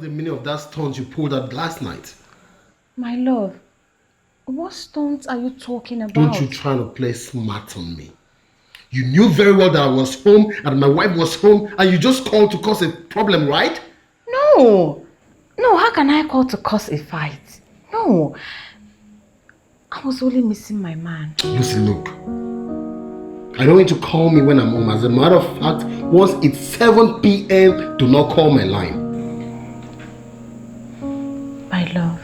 the meaning of that stunt you pulled out last night? My love, what stunts are you talking about? Don't you try to play smart on me. You knew very well that I was home and my wife was home and you just called to cause a problem, right? No. No, how can I call to cause a fight? No. I was only missing my man. Lucy, look. I don't need to call me when I'm home. As a matter of fact, once it's 7 p.m., do not call my line. My love,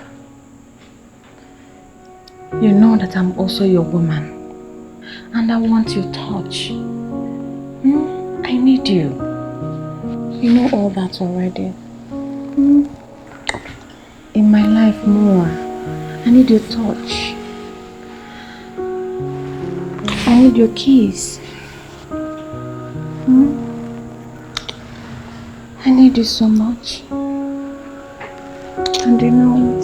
you know that I'm also your woman. And I want your touch. I need you. You know all that already. In my life more. I need your touch. I need your kiss. I need you so much. And you know it.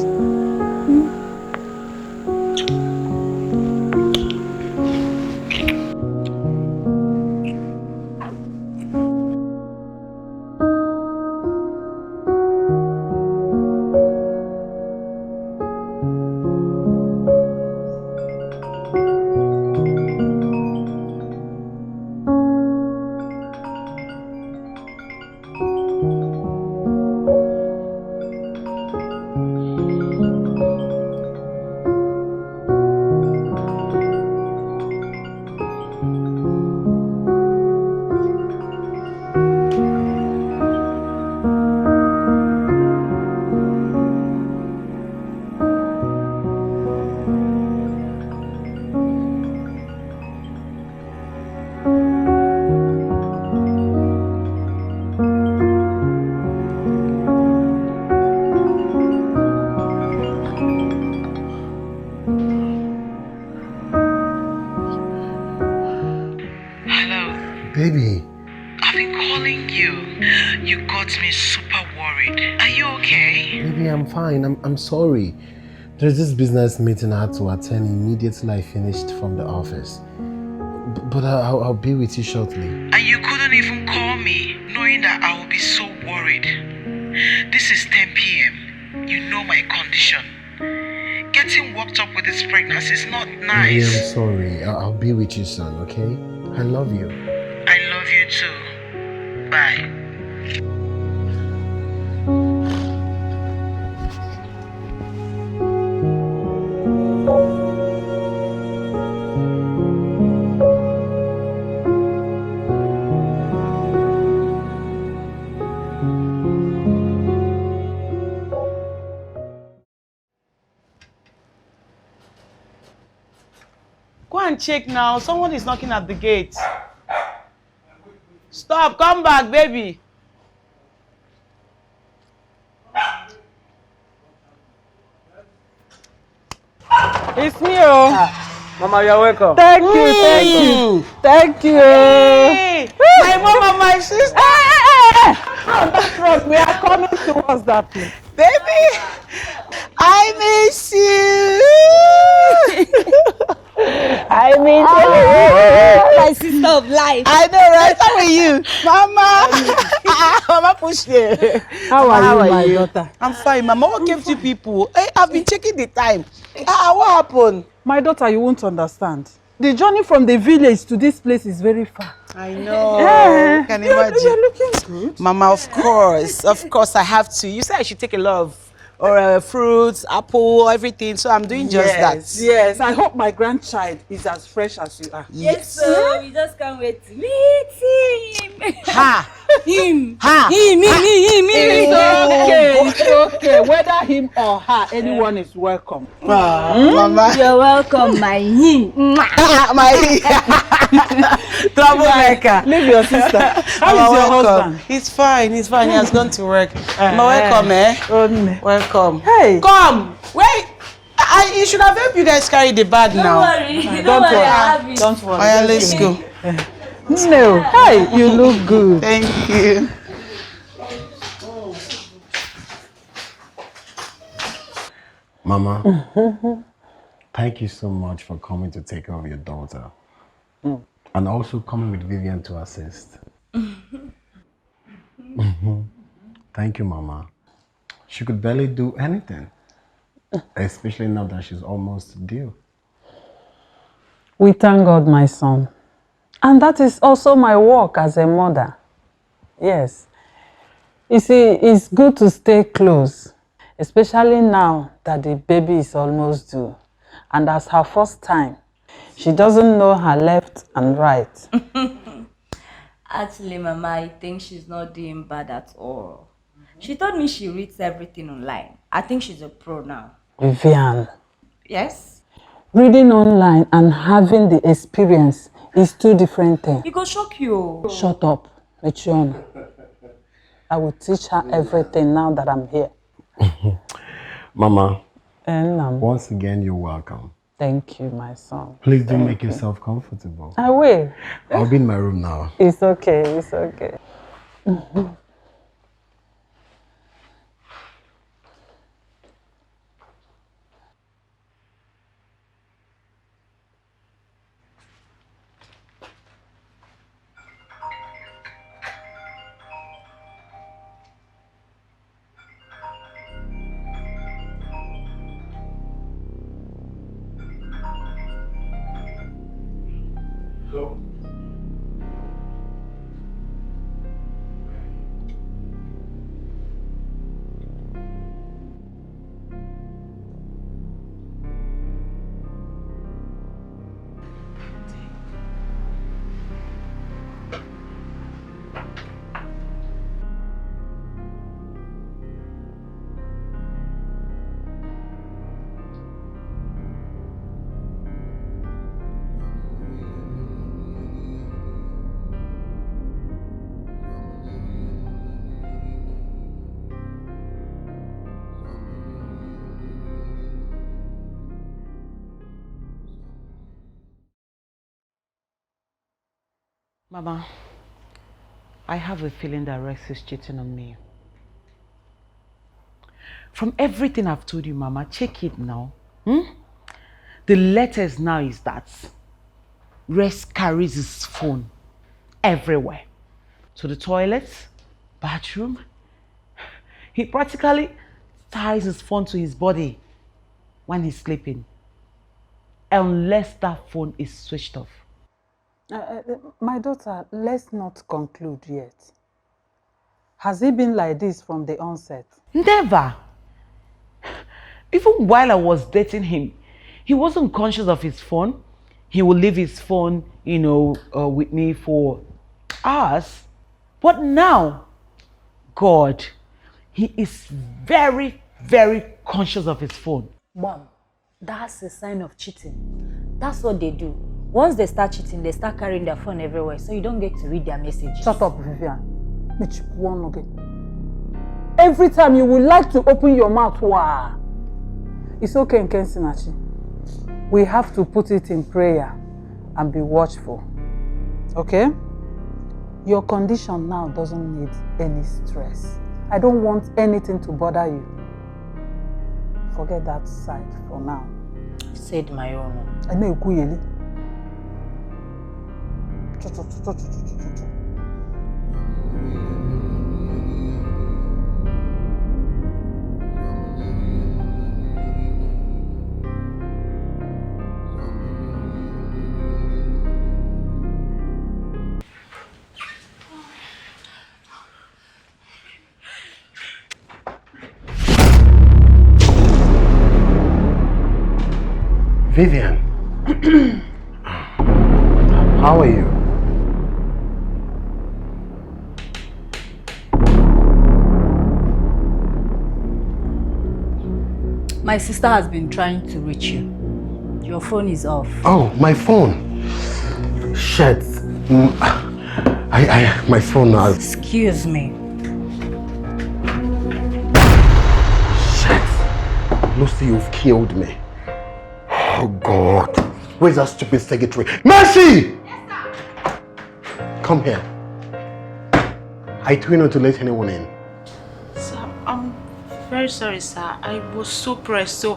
Baby. I've been calling you. You got me super worried. Are you okay? Baby, I'm fine. I'm sorry. There's this business meeting I had to attend immediately I finished from the office. But I'll be with you shortly. And you couldn't even call me, knowing that I will be so worried. This is 10 p.m. You know my condition. Getting worked up with this pregnancy is not nice. Baby, I'm sorry. I'll be with you soon, okay? I love you. I love you too. Bye. Go and check now. Someone is knocking at the gate. Stop, come back, baby. It's me, oh. Mama, you're welcome. Thank you. Hey, my mom and my sister. We are coming towards that place. Baby, I miss you. I miss you. My sister of life. I know, right? How are you? Mama. Mama push you. How are you, my daughter? I'm fine, Mama. What kept you people? Hey, I've been checking the time. What happened? My daughter, you won't understand. The journey from the village to this place is very far. I know. Can you imagine? You're looking good. Mama, of course, I have to. You said I should take a lot of fruits, apple, everything. So I'm doing just that. Yes, I hope my grandchild is as fresh as you are. Yes, sir. We just can't wait to meet him. Ha! Him. Ha! Him. It's okay. Whether him or her, anyone is welcome. Mama. You're welcome, my him. My troublemaker. Leave your sister. How is your husband? He's fine. He has gone to work. Mama, welcome, eh? Welcome. Hey. Come. Wait. You should have helped you guys carry the bag now. Don't worry. Don't worry. Oh, yeah, let's go. No. Hey, you look good. Thank you. Mama, thank you so much for coming to take care of your daughter. And also coming with Vivian to assist. Thank you, Mama. She could barely do anything, especially now that she's almost due. We thank God, my son. And that is also my work as a mother. Yes. You see, it's good to stay close, especially now that the baby is almost due. And as her first time, she doesn't know her left and right. Actually, Mama, I think she's not doing bad at all. She told me she reads everything online. I think she's a pro now. Vivian, Yes? reading online and having the experience is two different things. It go shock you. Shut up, Michiona. I will teach her everything now that I'm here. Mama, And once again, you're welcome. thank you, my son. Please do make yourself comfortable. I will. I'll be in my room now. It's okay, it's okay. Mama, I have a feeling that Rex is cheating on me. From everything I've told you, Mama, check it now. The latest now is that Rex carries his phone everywhere. To the toilet, bathroom. He practically ties his phone to his body when he's sleeping. Unless that phone is switched off. My daughter, let's not conclude yet. Has he been like this from the onset? Never. Even while I was dating him, he wasn't conscious of his phone. He would leave his phone, with me for hours. But now, God, he is very, very conscious of his phone. Mom, that's a sign of cheating. That's what they do. Once they start cheating, they start carrying their phone everywhere, so you don't get to read their messages. Shut up, Vivian. Every time you would like to open your mouth, wow. It's okay, Nkensinachi. We have to put it in prayer and be watchful. Okay? Your condition now doesn't need any stress. I don't want anything to bother you. Forget that side for now. You said my own. I know you. Vivian, how are you? My sister has been trying to reach you. Your phone is off. Oh, my phone. Shit. My phone now. Excuse me. Shit. Lucy, you've killed me. Oh God. Where's that stupid secretary? Mercy! Yes, sir. Come here. I told you not to let anyone in. Sir, I'm very sorry, sir. I was so pressed, so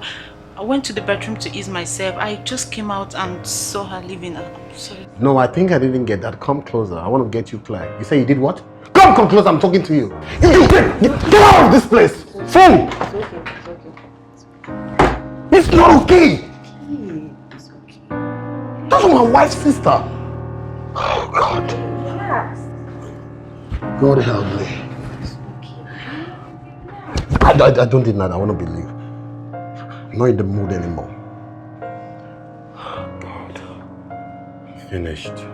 I went to the bedroom to ease myself. I just came out and saw her leaving. I'm sorry. No, I think I didn't get that. Come closer. I want to get you clear. You say you did what? Come closer. I'm talking to you. Get out of this place. Phone! It's okay, it's okay. It's not okay! It's okay. That's my wife's sister. Oh God. Relax. God help me. It's okay. I don't need that. I want to believe. I'm not in the mood anymore. Oh God. Finished.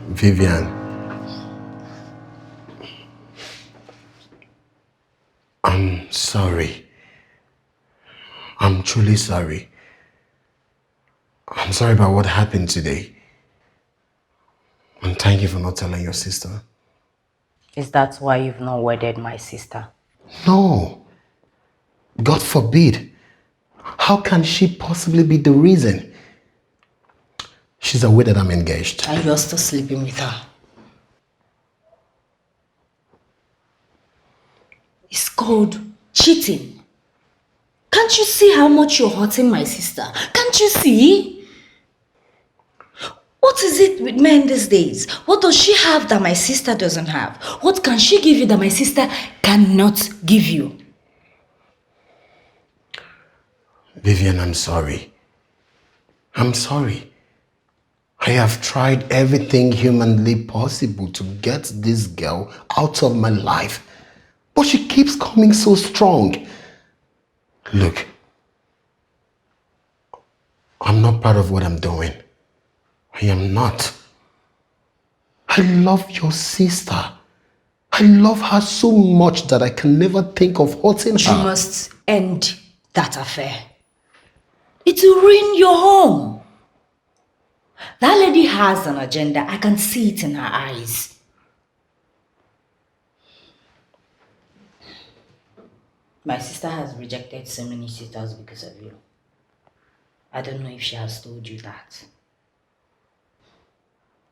Vivian, I'm sorry. I'm truly sorry. I'm sorry about what happened today. And thank you for not telling your sister. Is that why you've not wedded my sister? No. God forbid. How can she possibly be the reason? She's aware that I'm engaged. And you're still sleeping with her? It's called cheating. Can't you see how much you're hurting my sister? Can't you see? What is it with men these days? What does she have that my sister doesn't have? What can she give you that my sister cannot give you? Vivian, I'm sorry. I'm sorry. I have tried everything humanly possible to get this girl out of my life. But she keeps coming so strong. Look, I'm not proud of what I'm doing. I am not. I love your sister. I love her so much that I can never think of hurting her. You must end that affair. It will ruin your home. That lady has an agenda. I can see it in her eyes. My sister has rejected so many suitors because of you. I don't know if she has told you that.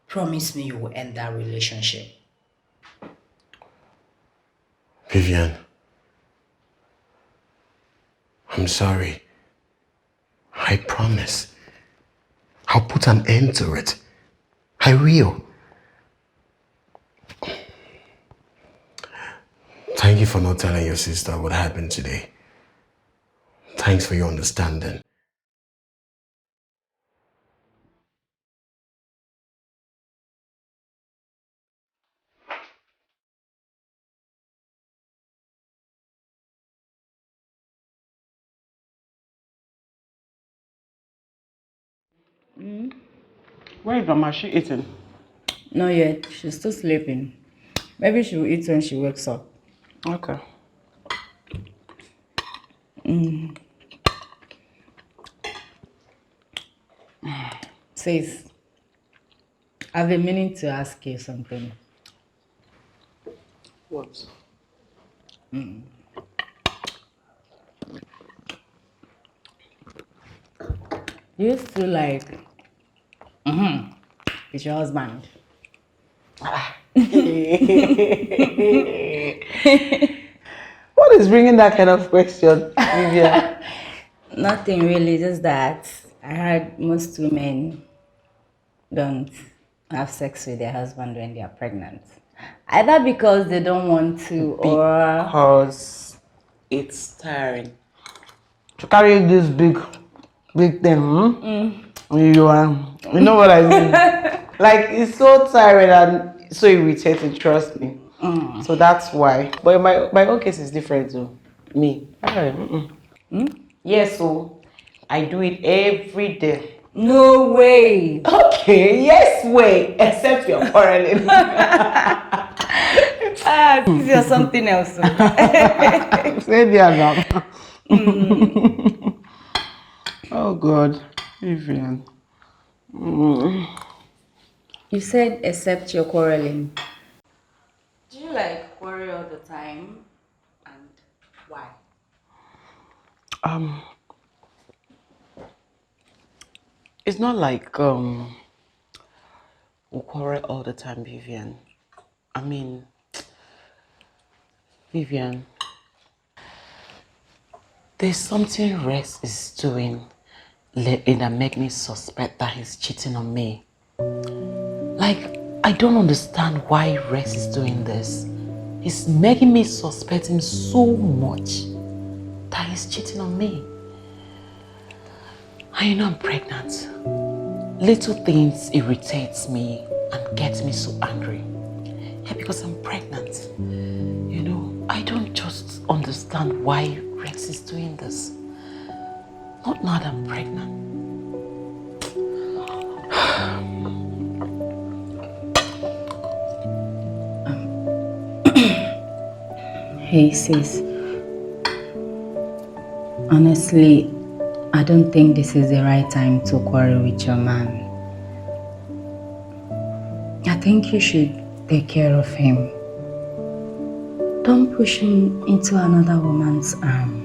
Promise me you will end that relationship. Vivian, I'm sorry. I promise. I'll put an end to it. I will. Thank you for not telling your sister what happened today. Thanks for your understanding. Where is Mama? She eating? Not yet. She's still sleeping. Maybe she will eat when she wakes up. Okay. Sis, I've been meaning to ask you something. What? Do you still like with your husband? What is bringing that kind of question, Vivian? Nothing really, just that I heard most women don't have sex with their husband when they are pregnant. Either because they don't want to or Because it's tiring. To carry this big thing, you know what I mean? Like, it's so tiring and so irritating, trust me. So that's why. But my own case is different too. Me. Yes, so I do it every day. no way. Okay, yes, way, except you're quarreling. This is something else. Say there now. Oh God, Vivian. You said except you're quarreling. Do you like quarrel all the time? And why? It's not like we quarrel all the time, Vivian. I mean, Vivian, There's something Rex is doing lately that make me suspect that he's cheating on me. Like, I don't understand why Rex is doing this. He's making me suspect him so much that he's cheating on me. I know I'm pregnant. Little things irritates me and gets me so angry. Yeah, because I'm pregnant. You know, I don't just understand why Rex is doing this. Not now that I'm pregnant. Hey sis, honestly, I don't think this is the right time to quarrel with your man. I think you should take care of him. Don't push him into another woman's arm.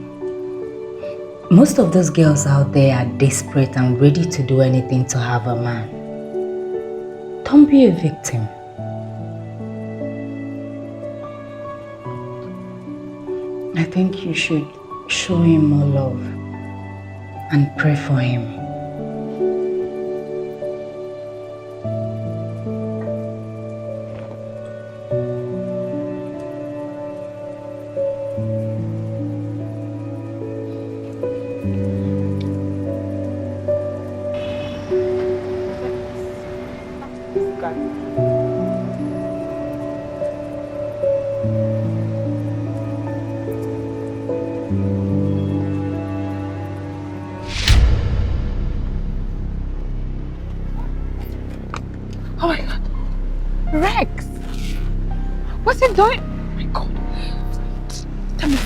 Most of those girls out there are desperate and ready to do anything to have a man. Don't be a victim. I think you should show him more love and pray for him. Oh my god. Rex! What's he doing? Oh my god. Tell me.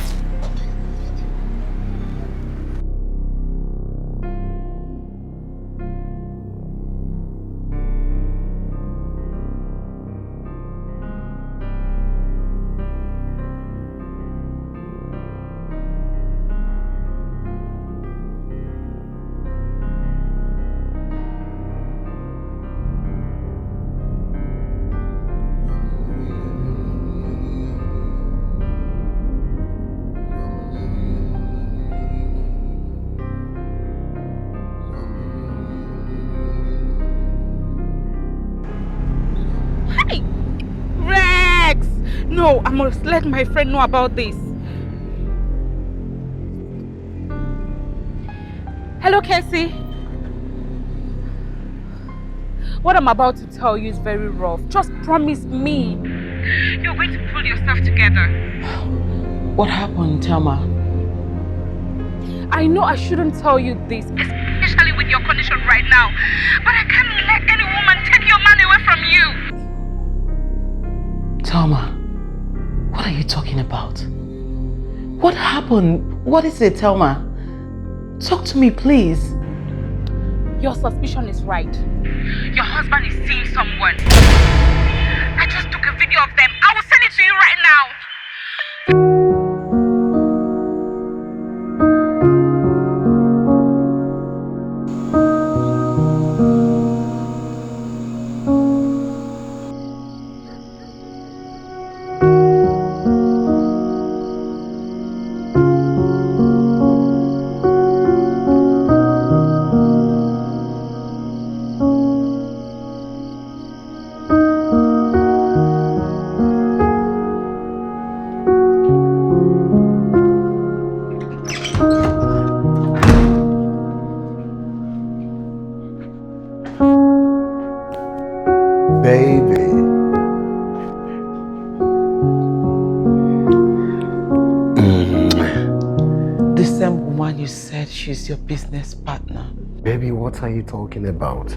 No, I must let my friend know about this. Hello, Casey. What I'm about to tell you is very rough. Just promise me you're going to pull yourself together. What happened, Thelma? I know I shouldn't tell you this, especially with your condition right now, but I can't let any woman take your man away from you. Thelma, what are you talking about? What happened? What is it, Thelma? Talk to me, please. Your suspicion is right. Your husband is seeing someone. I just took a video of them. I will send it to you right now. She's your business partner. Baby, what are you talking about?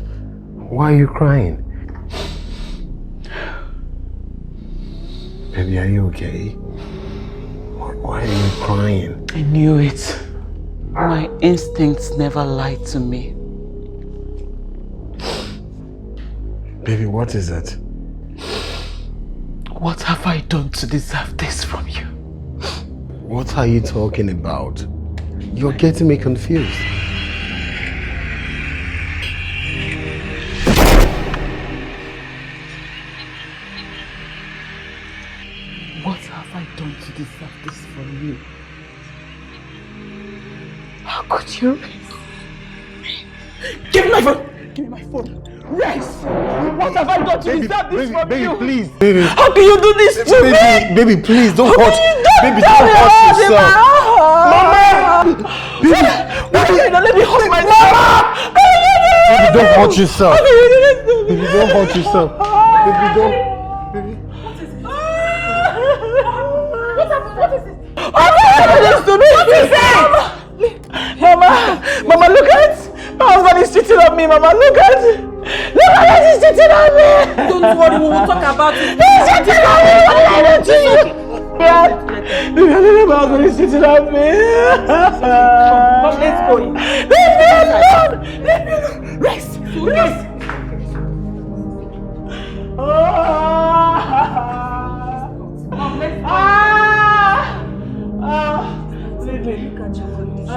Why are you crying? Baby, are you okay? Why are you crying? I knew it. My instincts never lied to me. Baby, what is it? What have I done to deserve this from you? What are you talking about? You're getting me confused. What have I done to deserve this from you? How could you? Give me my phone! Give me my phone! Rex! What have I done to deserve this from you? Baby, please. Baby. How can you do this to me? Baby, please, don't hurt. Baby, Tell don't me hurt about yourself. Mama! Baby, let me hold myself. Baby, don't hurt yourself. Baby, don't hurt yourself. Baby, don't. Baby. What is it? What is to me? What is it? Mama, look at it. My husband is cheating on me, Mama. Look at it. Look at it, he's cheating on me. Don't worry, we will talk about it. He's cheating on me. What did I do to you? My husband is cheating on me. Come, let's go. Leave me alone. Leave me alone. Rest. Rest. Leave me. Look at your condition.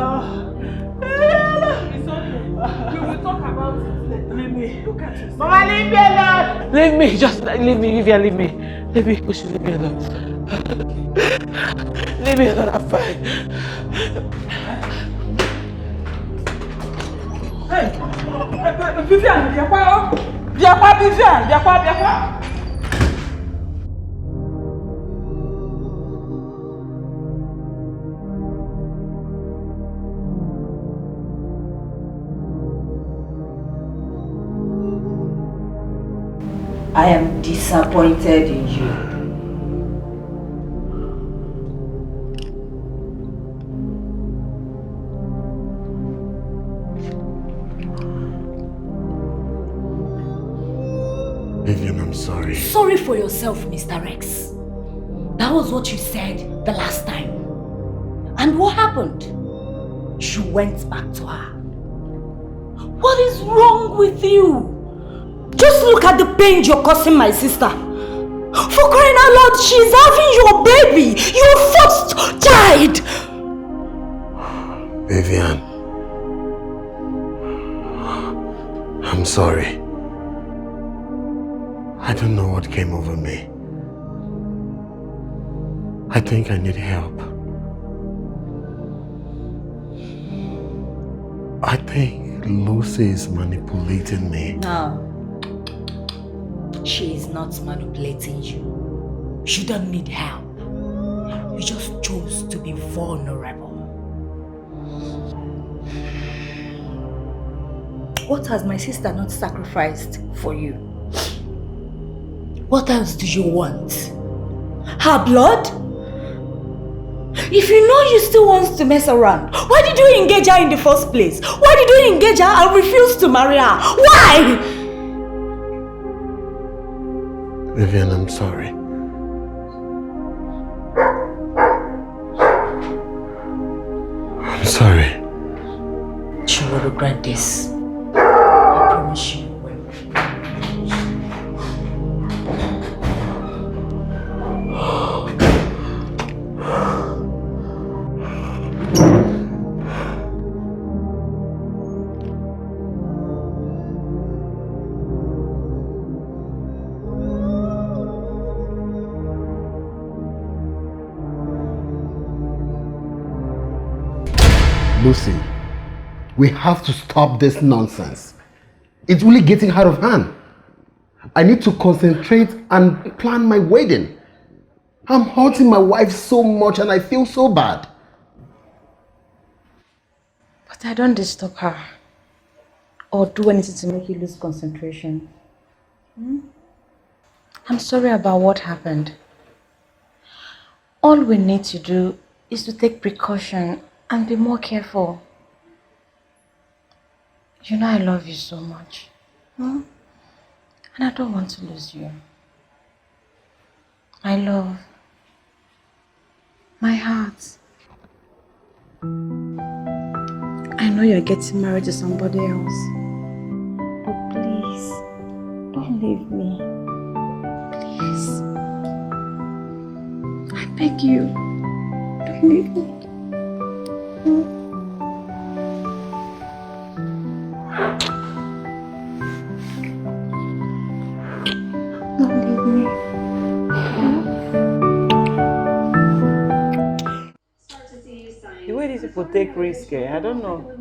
It's okay. We will talk about it later. Leave me. Look at yourself. Mama, leave me alone. Leave me. Just leave me, Vivian. Leave me. Leave me. Push leave me alone. Leave me alone. I'm fine. Hey, Vivian, viens pas, Vivian, viens pas. I am disappointed in you. Vivian, I'm sorry. Sorry for yourself, Mr. Rex. That was what you said the last time. And what happened? You went back to her. What is wrong with you? Just look at the pain you're causing my sister. For crying out loud, she's having your baby, your first child. Vivian, I'm sorry. I don't know what came over me. I think I need help. I think Lucy is manipulating me. No. She is not manipulating you. You don't need help. You just chose to be vulnerable. What has my sister not sacrificed for you? What else do you want? Her blood? If you know you still want to mess around, why did you engage her in the first place? Why did you engage her and refuse to marry her? Why? Vivian, I'm sorry. I'm sorry. She will regret this. I promise you. Lucy, we have to stop this nonsense. It's really getting out of hand. I need to concentrate and plan my wedding. I'm hurting my wife so much and I feel so bad. But I don't disturb her or do anything to make you lose concentration. I'm sorry about what happened. All we need to do is to take precaution and be more careful. You know I love you so much. And I don't want to lose you. My love. My heart. I know you're getting married to somebody else. But please, don't leave me. Please. I beg you. Don't leave me. Don't leave me. The way these people people take risk. I don't know.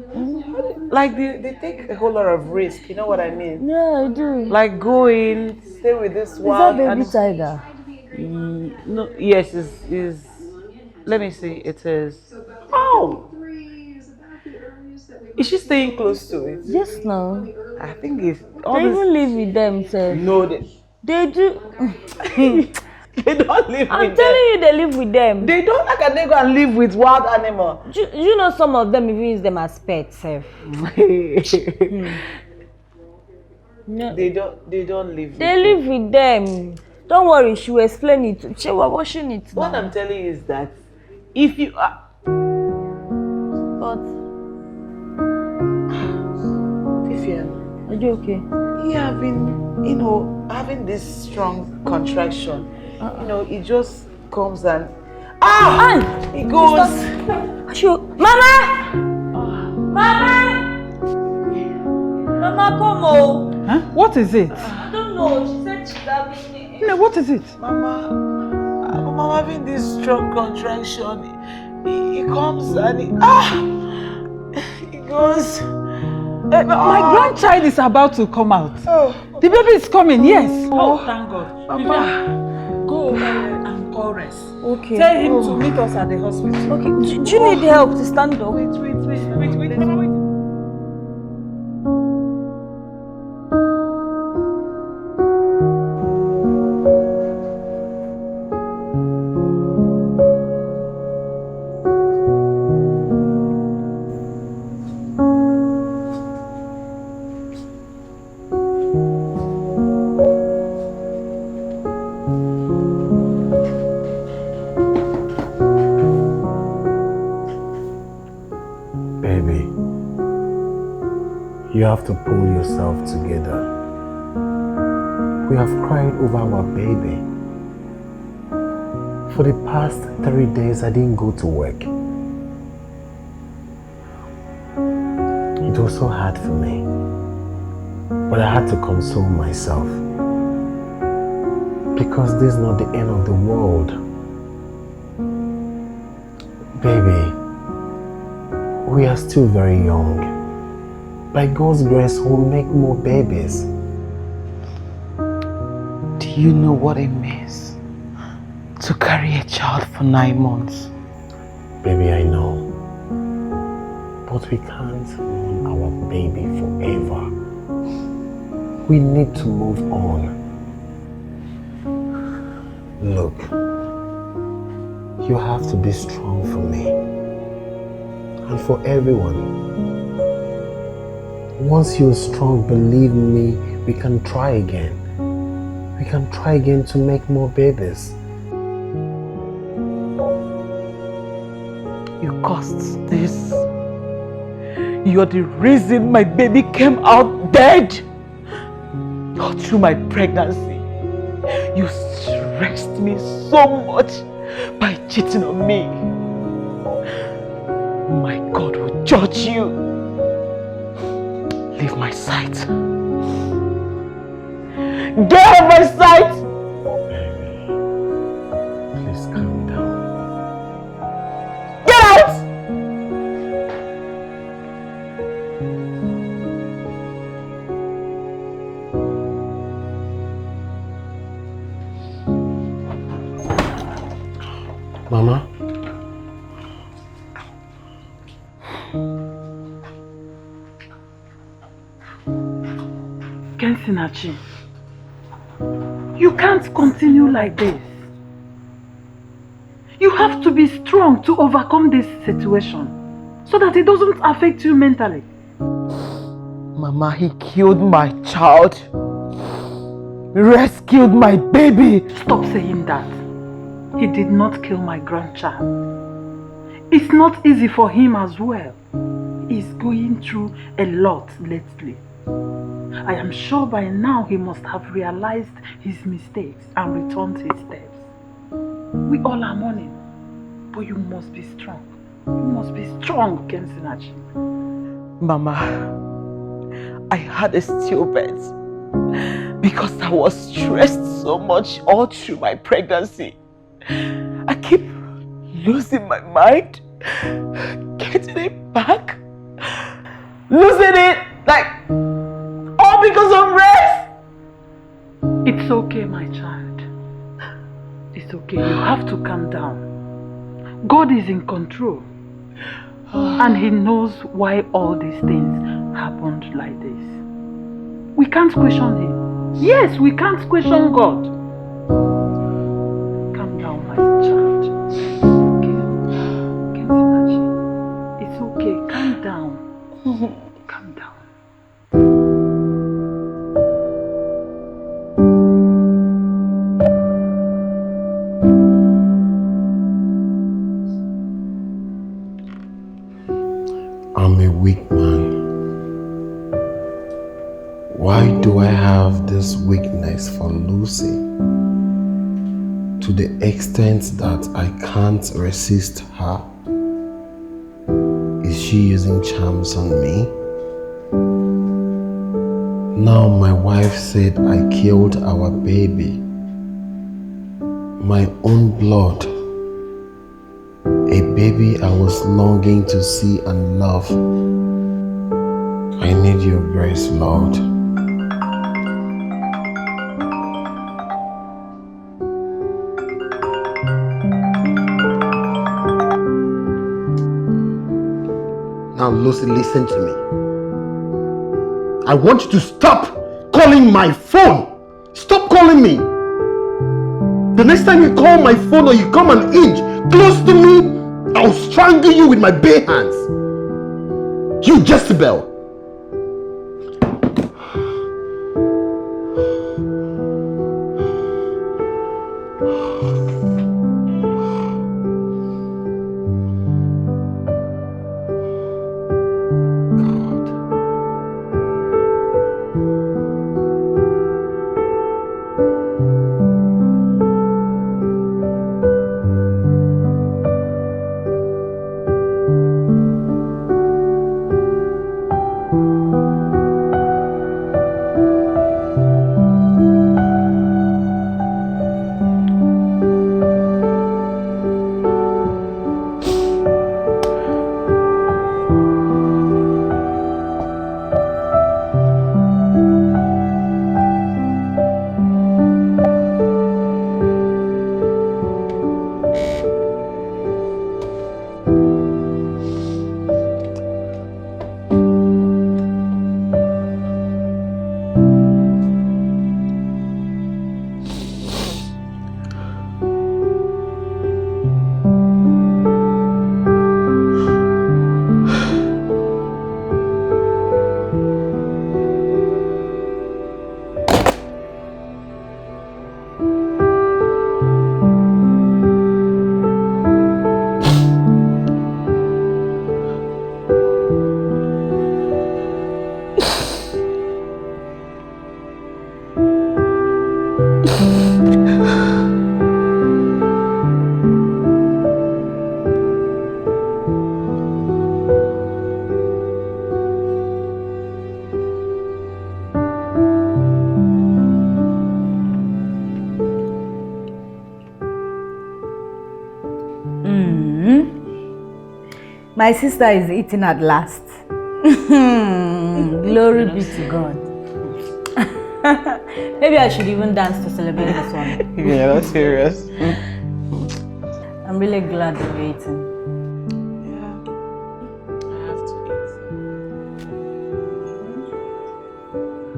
Like they take a whole lot of risk. You know what I mean? Yeah, I do. Like go in, stay with this Is wild that baby tiger? No, yes, is. Let me see. It is. Oh, is she staying close to it? Yes, no. I think it's. They even live with them, sir. No, They do. they don't live I'm with telling them. you, they live with them. They don't like a nigga and live with wild animal. You know some of them even use them as pets, sir. No. They don't live. They live with them. Don't worry, she will explain it. She was washing it now. What I'm telling you is that if you are. But Vivian, are you okay? yeah, I've been, having this strong contraction. It just comes and it goes. Mama! Mama! Mama, come on. Huh? What is it? I don't know. She said she's having it. No, what is it? Mama, I'm having this strong contraction. It comes and it goes. My grandchild is about to come out. Oh. The baby is coming, yes. Oh, thank God. Mama. Go and call rest. Okay. Tell him to meet us at the hospital. Okay. Do you need help to stand up? Wait. Mama, wait. You have to pull yourself together. We have cried over our baby. For the past 3 days, I didn't go to work. It was so hard for me. But I had to console myself. Because this is not the end of the world. Baby, we are still very young. By God's grace, we'll make more babies. Do you know what it means to carry a child for 9 months? Baby, I know. But we can't mourn our baby forever. We need to move on. Look, you have to be strong for me and for everyone. Once you're strong, believe me, we can try again. We can try again to make more babies. You caused this. You're the reason my baby came out dead. All through my pregnancy, you stressed me so much by cheating on me. My God will judge you. Leave my sight. Get out of my sight! Baby, please calm down. Get out! Mama? Kensinachi, you can't continue like this. You have to be strong to overcome this situation so that it doesn't affect you mentally. Mama, he killed my child. Rescued my baby. Stop saying that. He did not kill my grandchild. It's not easy for him as well. He's going through a lot lately. I am sure by now he must have realized his mistakes and returned his steps. We all are mourning, but you must be strong. You must be strong, Kensinachi. Mama, I had a stillbirth because I was stressed so much all through my pregnancy. I keep losing my mind, getting it back, losing it, like, all because of Rex. It's okay, my child. It's okay. You have to calm down. God is in control. And He knows why all these things happened like this. We can't question Him. Yes, we can't question God. Calm down, my child. Okay? It's okay. Calm down. Calm down. I'm a weak man. Why do I have this weakness for Lucy? To the extent that I can't resist her? Is she using charms on me? Now my wife said I killed our baby. My own blood. A baby I was longing to see and love. I need your grace, Lord. Now, Lucy, listen to me. I want you to stop calling my phone. Stop calling me. The next time you call my phone or you come an inch close to me, I'll strangle you with my bare hands. You Jezebel. My sister is eating at last. Glory be to God. Maybe I should even dance to celebrate this one. Yeah, that's serious. I'm really glad you're eating. Yeah, I have to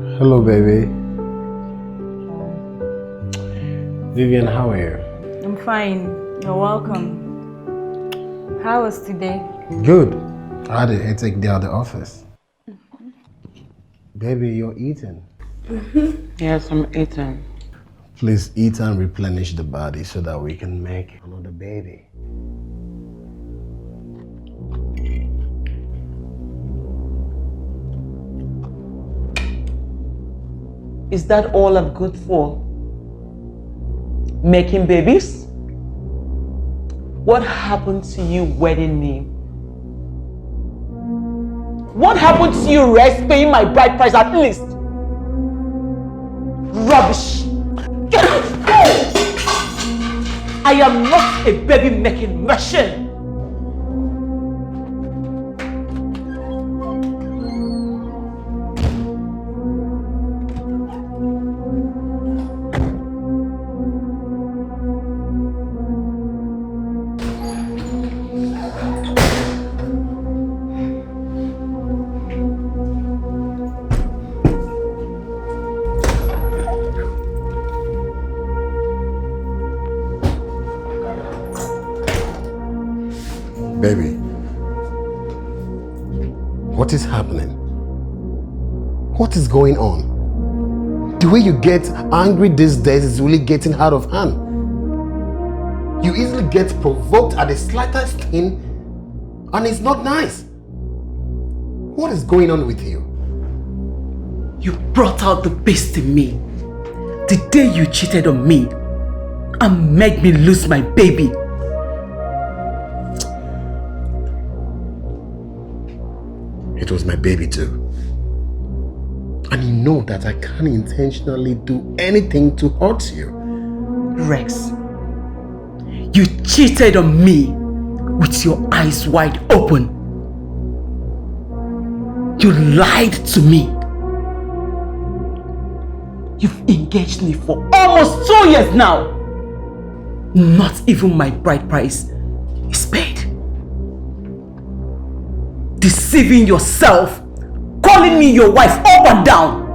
eat. Hello, baby. Vivian, how are you? I'm fine. You're welcome. How was today? Good. I had a hectic day at the office. Baby, you're eating. Yes, I'm eating. Please eat and replenish the body so that we can make another baby. Is that all I'm good for? Making babies? What happened to you wedding me? What happened to you, Rex, paying my bride price at least? Rubbish! Get out! Go! I am not a baby-making machine. Baby, what is happening? What is going on? The way you get angry these days is really getting out of hand. You easily get provoked at the slightest thing, and it's not nice. What is going on with you? You brought out the beast in me the day you cheated on me and made me lose my baby. It was my baby too. And you know that I can't intentionally do anything to hurt you. Rex, you cheated on me with your eyes wide open. You lied to me. You've engaged me for almost 2 years now. Not even my bride price is paid. Deceiving yourself, calling me your wife up and down.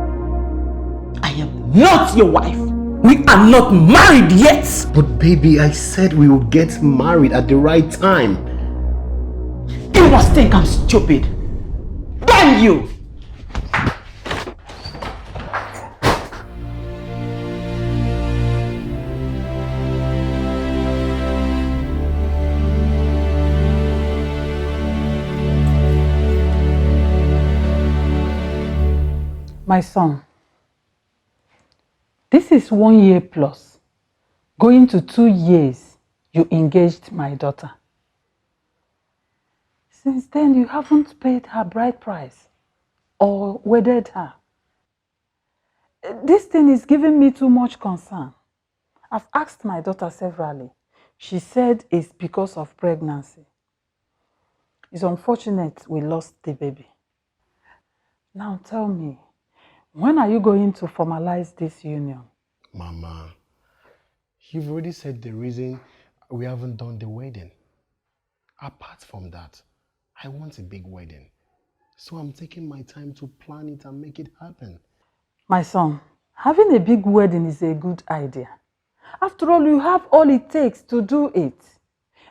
I am not your wife. We are not married yet. But baby, I said we will get married at the right time. You must think I'm stupid. Damn you! My son, this is 1 year plus. Going to 2 years, you engaged my daughter. Since then, you haven't paid her bride price or wedded her. This thing is giving me too much concern. I've asked my daughter severally. She said it's because of pregnancy. It's unfortunate we lost the baby. Now tell me, when are you going to formalize this union? Mama, you've already said the reason we haven't done the wedding. Apart from that, I want a big wedding. So I'm taking my time to plan it and make it happen. My son, having a big wedding is a good idea. After all, you have all it takes to do it.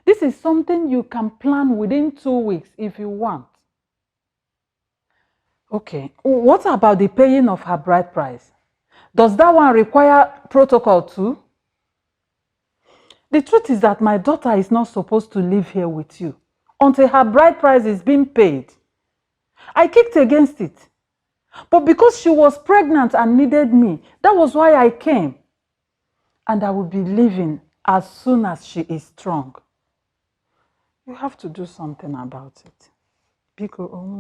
This is something you can plan within 2 weeks if you want. Okay, what about the paying of her bride price? Does that one require protocol too? The truth is that my daughter is not supposed to live here with you until her bride price is being paid. I kicked against it. But because she was pregnant and needed me, that was why I came. And I will be leaving as soon as she is strong. You have to do something about it. Biko Omo.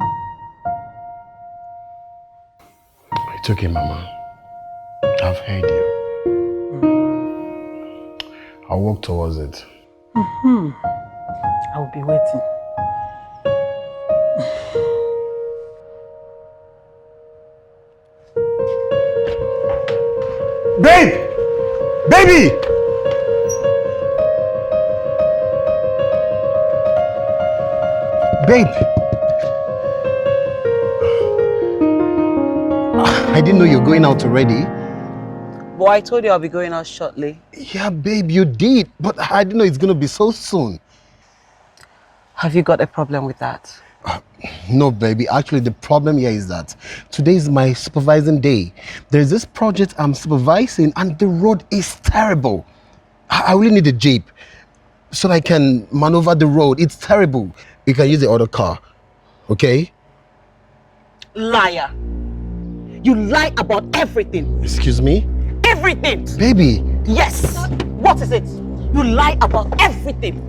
It's okay, Mama. I've heard you. I'll work towards it. I'll be waiting. Babe! Baby! Babe! I didn't know you're going out already. But I told you I'll be going out shortly. Yeah, babe, you did. But I didn't know it's going to be so soon. Have you got a problem with that? No, baby. Actually, the problem here is that today is my supervising day. There's this project I'm supervising and the road is terrible. I really need a Jeep so that I can maneuver the road. It's terrible. You can use the other car, okay? Liar. You lie about everything. Excuse me? Everything. Baby. Yes. What is it? You lie about everything.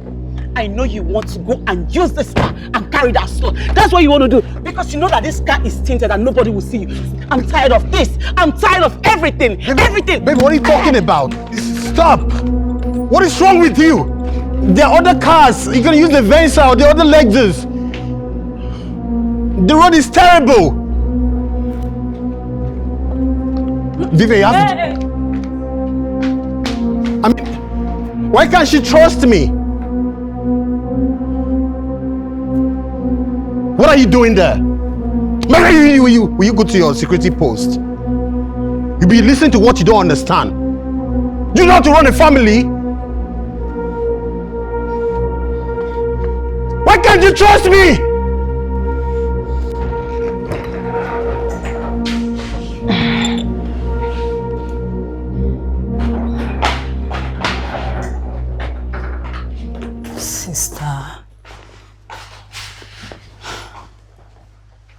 I know you want to go and use this car and carry that slot. That's what you want to do because you know that this car is tinted and nobody will see you. I'm tired of this. I'm tired of everything. Baby, everything. Baby, what are you talking about? Stop. What is wrong with you? There are other cars. You're going to use the Venza or the other Lexus. The road is terrible. Vivian, you have to... I mean, why can't she trust me? What are you doing there? Maybe will you go to your security post? You'll be listening to what you don't understand. You know how to run a family? Why Can't you trust me?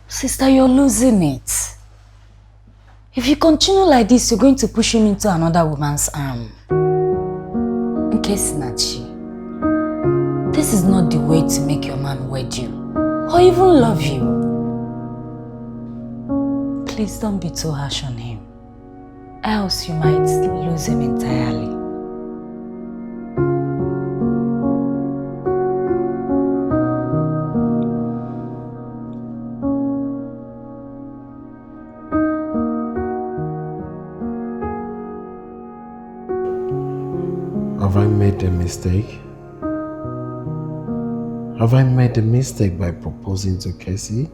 Sister, you're losing it. If you continue like this, you're going to push him into another woman's arm. Nkesinachi, this is not the way to make your man wed you, or even love you. Please don't be too harsh on him, else you might lose him entirely. Have I made a mistake? Have I made a mistake by proposing to Casey?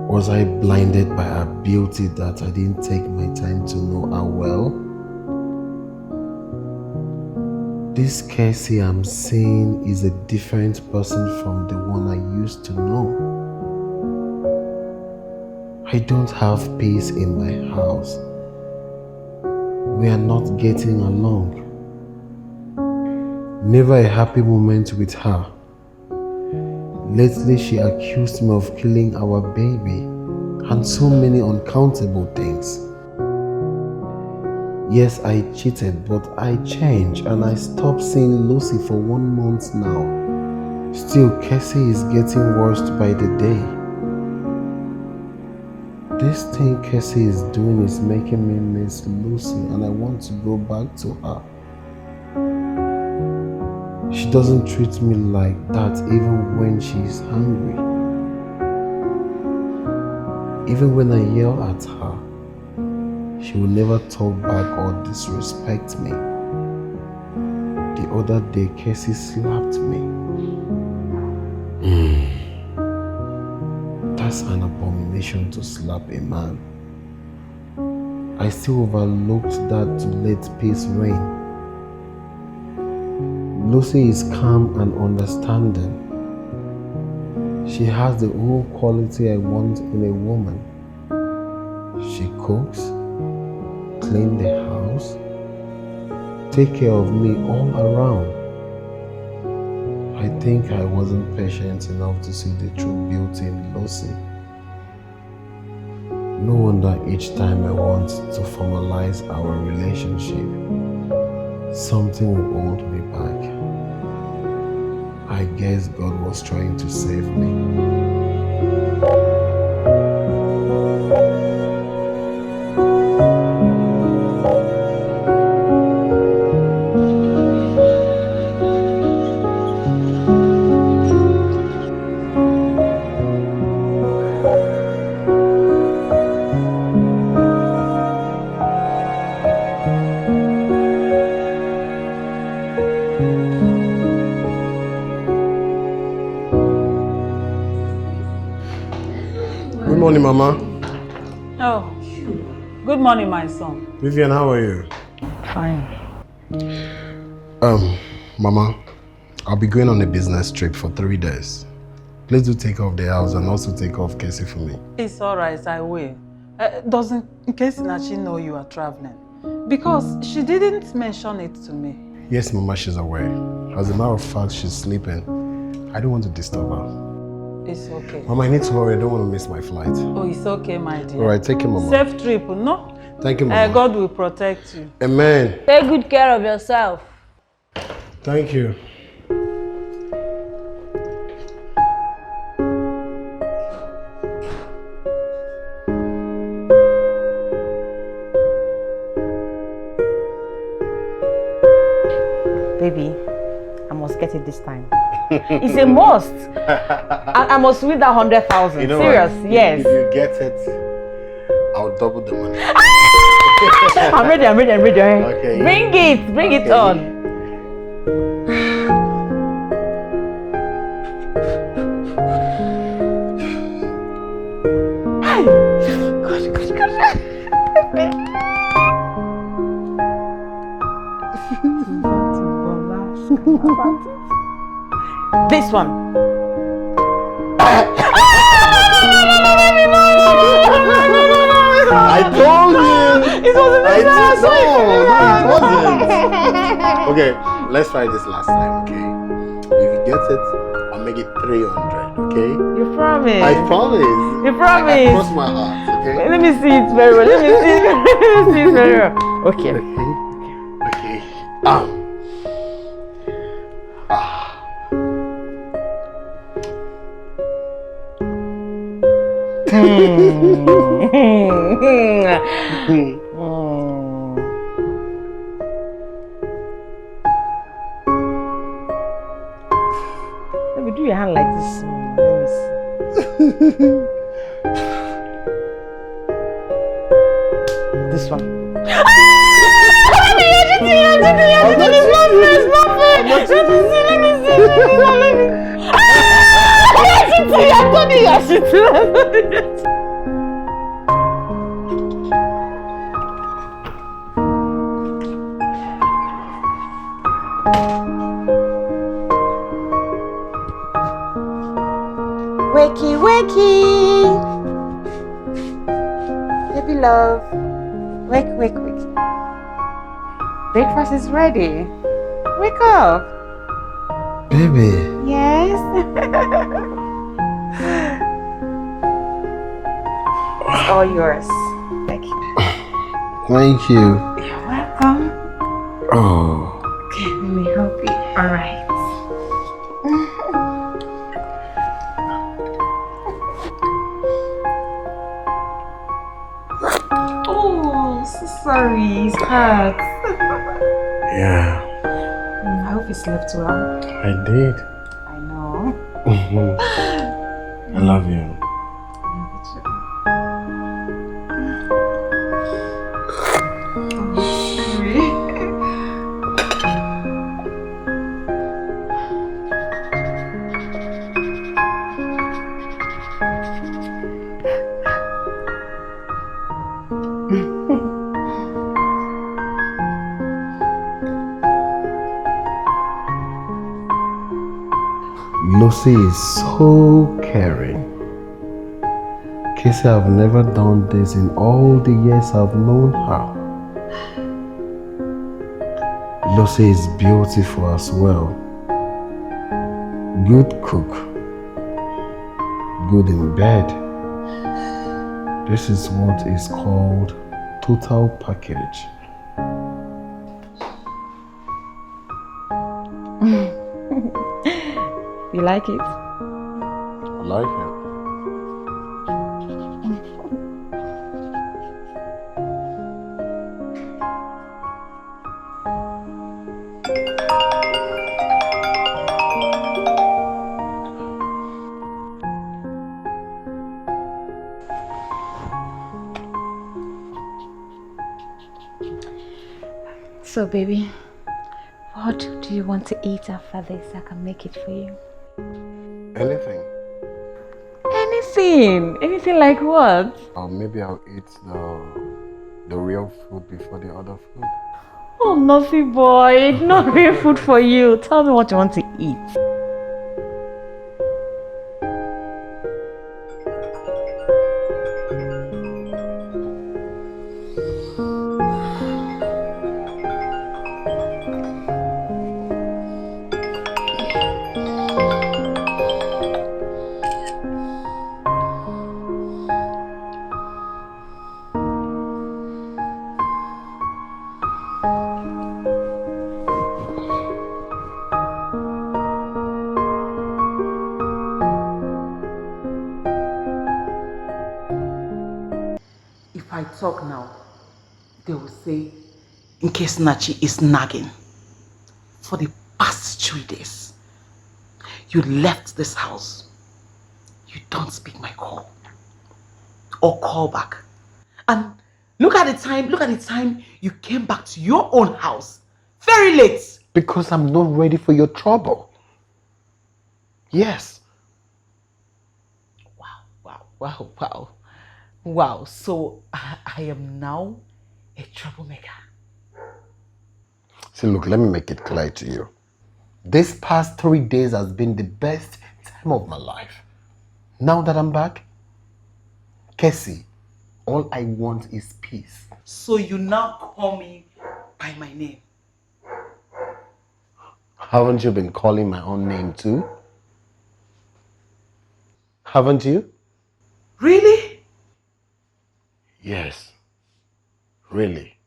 Was I blinded by her beauty that I didn't take my time to know her well? This Casey I'm seeing is a different person from the one I used to know. I don't have peace in my house. We are not getting along. Never a happy moment with her. Lately she accused me of killing our baby and so many uncountable things. Yes, I cheated, but I changed and I stopped seeing Lucy for 1 month now. Still, Casey is getting worse by the day. This thing Casey is doing is making me miss Lucy and I want to go back to her. She doesn't treat me like that even when she is hungry. Even when I yell at her, she will never talk back or disrespect me. The other day, Casey slapped me. That's an abomination to slap a man. I still overlooked that to let peace reign. Lucy is calm and understanding. She has the whole quality I want in a woman. She cooks, cleans the house, takes care of me all around. I think I wasn't patient enough to see the true beauty in Lucy. No wonder each time I want to formalize our relationship, something will hold me back. I guess God was trying to save me. Good morning, Mama. Oh, good morning, my son. Vivian, how are you? Fine. Mama, I'll be going on a business trip for 3 days. Please do take off the house and also take off Casey for me. It's all right, I will. Doesn't Nkesinachi know you are traveling? Because she didn't mention it to me. Yes, Mama, she's aware. As a matter of fact, she's sleeping. I don't want to disturb her. It's okay. Mama, I need to hurry. I don't want to miss my flight. Oh, it's okay, my dear. All right, take care, Mama. Safe trip, no? Thank you, Mama. God will protect you. Amen. Take good care of yourself. Thank you. Baby, I must get it this time. It's a must. I must win that 100,000. You know Serious, what? yes. If you get it, I'll double the money. I'm ready. Okay. Bring it on. This one. I told you! It wasn't this last No, it wasn't. Okay, let's try this last time, okay? If you get it, I'll make it 300, okay? You promise? I promise. You promise? I cross my heart, okay? Let me see it very well. Let me see it very well. Okay. Okay. Let me do your hand like this. Let me see. This one. Wakey, wakey. Baby love. Wake. Breakfast is ready. Wake up. Baby. Yes. It's all yours. Thank you. Thank you. You're welcome. Oh. Okay, let me help you. All right. Oh, so sorry. It's hurt. Yeah, I hope you slept well. I did. I know. I love you. Lucy is so caring. Casey, I've never done this in all the years I've known her. Lucy is beautiful as well. Good cook. Good in bed. This is what is called total package. You like it? I like it. So, baby, what do you want to eat after this? I can make it for you. Anything. Anything like what? Or maybe I'll eat the real food before the other food. Oh, naughty boy, not real food for you. Tell me what you want to eat. If I talk now, they will say, in case Nachi is nagging. For the past 3 days, you left this house. You don't speak my call or call back. And look at the time you came back to your own house. Very late. Because I'm not ready for your trouble. Yes. Wow, so I am now a troublemaker. See, look, let me make it clear to you. This past 3 days has been the best time of my life. Now that I'm back, Cassie, all I want is peace. So you now call me by my name? Haven't you been calling my own name too? Haven't you? Really? Yes, really.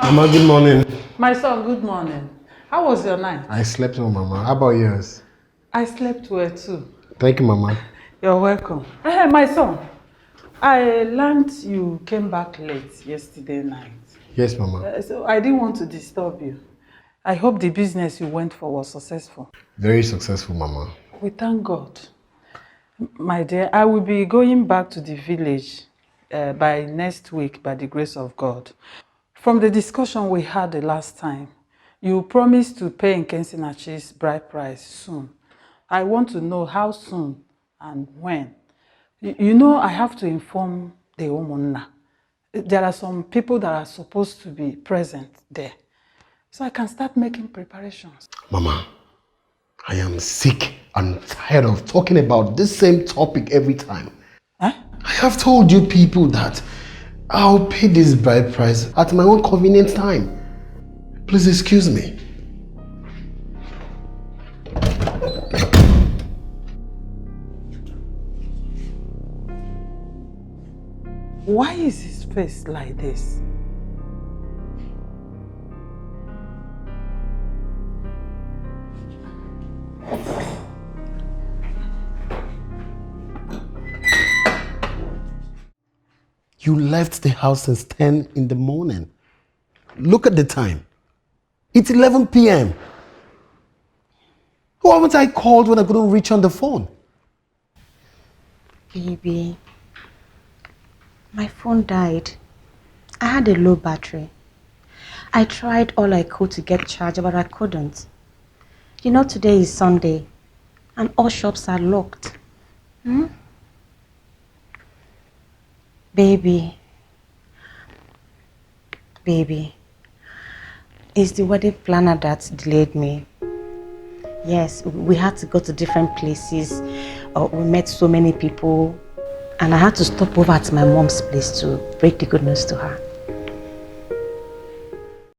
Mama, good morning. My son, good morning. How was your night? I slept well, Mama. How about yours? I slept well too. Thank you, Mama. You're welcome. Hey, my son, I learned you came back late yesterday night. Yes, Mama. So I didn't want to disturb you. I hope the business you went for was successful. Very successful, Mama. We thank God. My dear, I will be going back to the village by next week by the grace of God. From the discussion we had the last time, you promised to pay Nkensinachi's bride price soon. I want to know how soon and when. You know, I have to inform the Umunna. There are some people that are supposed to be present there. So I can start making preparations. Mama, I am sick and tired of talking about this same topic every time. Huh? I have told you people that I'll pay this bride price at my own convenient time. Please excuse me. Why is his face like this? You left the house since 10 in the morning. Look at the time. It's 11 p.m. Who haven't I called when I couldn't reach on the phone? Baby, my phone died. I had a low battery. I tried all I could to get charged, but I couldn't. You know, today is Sunday and all shops are locked. Baby, it's the wedding planner that delayed me. Yes, we had to go to different places. We met so many people and I had to stop over at my mom's place to break the good news to her.